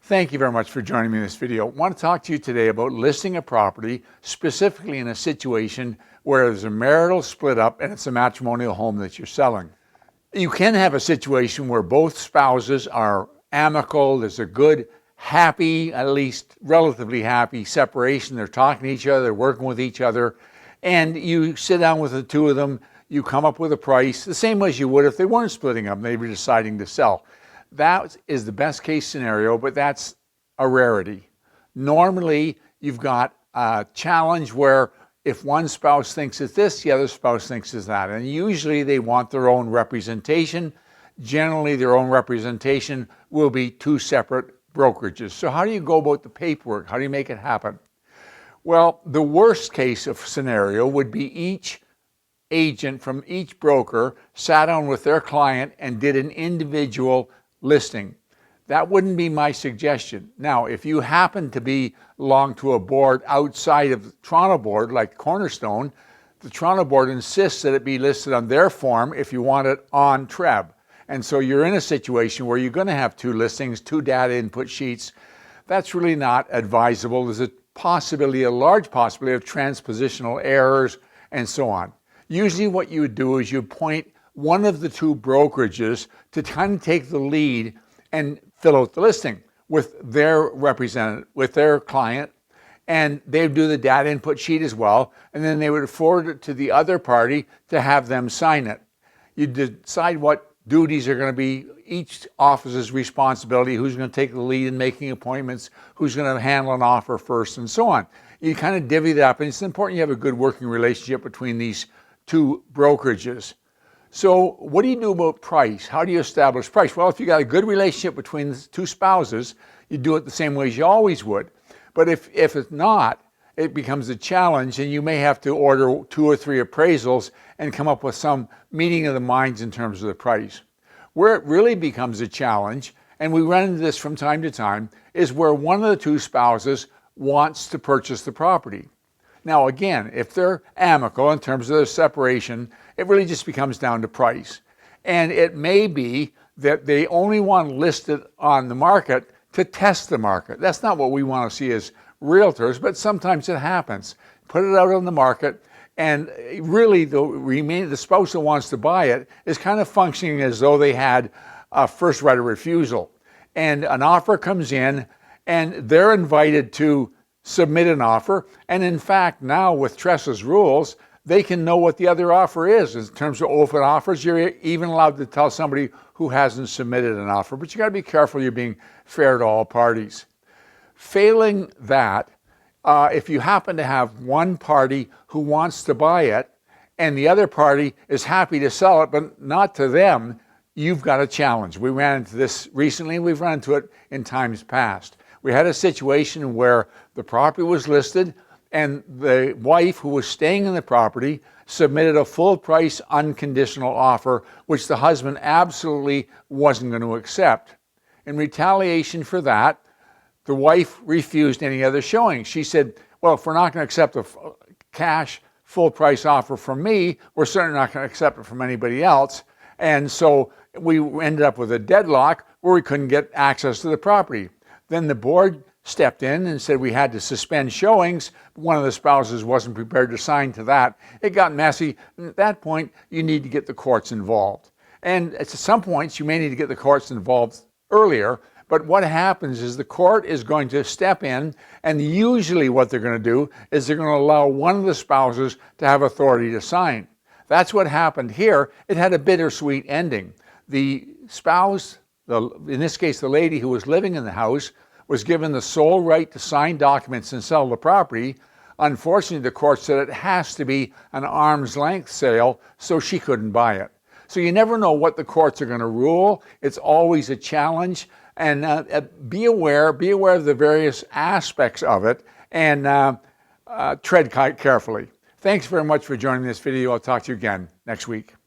Thank you very much for joining me in this video. I want to talk to you today about listing a property, specifically in a situation where there's a marital split up and it's a matrimonial home that you're selling. You can have a situation where both spouses are amicable, there's a good, happy, at least relatively happy separation. They're talking to each other, they're working with each other, and you sit down with the two of them, you come up with a price, the same as you would if they weren't splitting up and they were deciding to sell. That is the best case scenario, but that's a rarity. Normally, you've got a challenge where if one spouse thinks it's this, the other spouse thinks it's that. And usually they want their own representation. Generally, their own representation will be two separate brokerages. So how do you go about the paperwork? How do you make it happen? Well, the worst case of scenario would be each agent from each broker sat down with their client and did an individual listing. That wouldn't be my suggestion. Now, if you happen to belong to a board outside of the Toronto board, like Cornerstone, the Toronto board insists that it be listed on their form if you want it on TREB. And so you're in a situation where you're going to have two listings, two data input sheets. That's really not advisable. There's a possibility, a large possibility of transpositional errors and so on. Usually what you would do is you appoint one of the two brokerages to kind of take the lead and fill out the listing with their representative, with their client, and they would do the data input sheet as well, and then they would forward it to the other party to have them sign it. You decide what duties are going to be each office's responsibility, who's going to take the lead in making appointments, who's going to handle an offer first, and so on. You kind of divvy that up, and it's important you have a good working relationship between these two brokerages. So what do you do about price? How do you establish price? Well, if you got a good relationship between the two spouses, you do it the same way as you always would. But if it's not, it becomes a challenge, and you may have to order 2 or 3 appraisals and come up with some meeting of the minds in terms of the price. Where it really becomes a challenge, and we run into this from time to time, is where one of the two spouses wants to purchase the property. Now again, if they're amicable in terms of their separation, it really just becomes down to price. And it may be that they only want to list it on the market to test the market. That's not what we want to see as realtors, but sometimes it happens. Put it out on the market, and really the spouse that wants to buy it is kind of functioning as though they had a first right of refusal. And an offer comes in, and they're invited to submit an offer, and in fact now with Tressa's rules, they can know what the other offer is. In terms of open offers, you're even allowed to tell somebody who hasn't submitted an offer, but you got to be careful you're being fair to all parties. Failing that, if you happen to have one party who wants to buy it and the other party is happy to sell it but not to them, you've got a challenge. We ran into this recently, we've run into it in times past. We had a situation where the property was listed and the wife who was staying in the property submitted a full price unconditional offer, which the husband absolutely wasn't going to accept. In retaliation for that, the wife refused any other showing. She said, well, if we're not going to accept a cash full price offer from me, we're certainly not going to accept it from anybody else. And so we ended up with a deadlock where we couldn't get access to the property. Then the board stepped in and said we had to suspend showings. One of the spouses wasn't prepared to sign to that. It got messy. And at that point, you need to get the courts involved. And at some points, you may need to get the courts involved earlier. But what happens is the court is going to step in, and usually what they're going to do is they're going to allow one of the spouses to have authority to sign. That's what happened here. It had a bittersweet ending. The spouse, in this case the lady who was living in the house, was given the sole right to sign documents and sell the property. Unfortunately, the court said it has to be an arm's length sale, so she couldn't buy it. So you never know what the courts are going to rule. It's always a challenge. And be aware of the various aspects of it, and tread carefully. Thanks very much for joining this video. I'll talk to you again next week.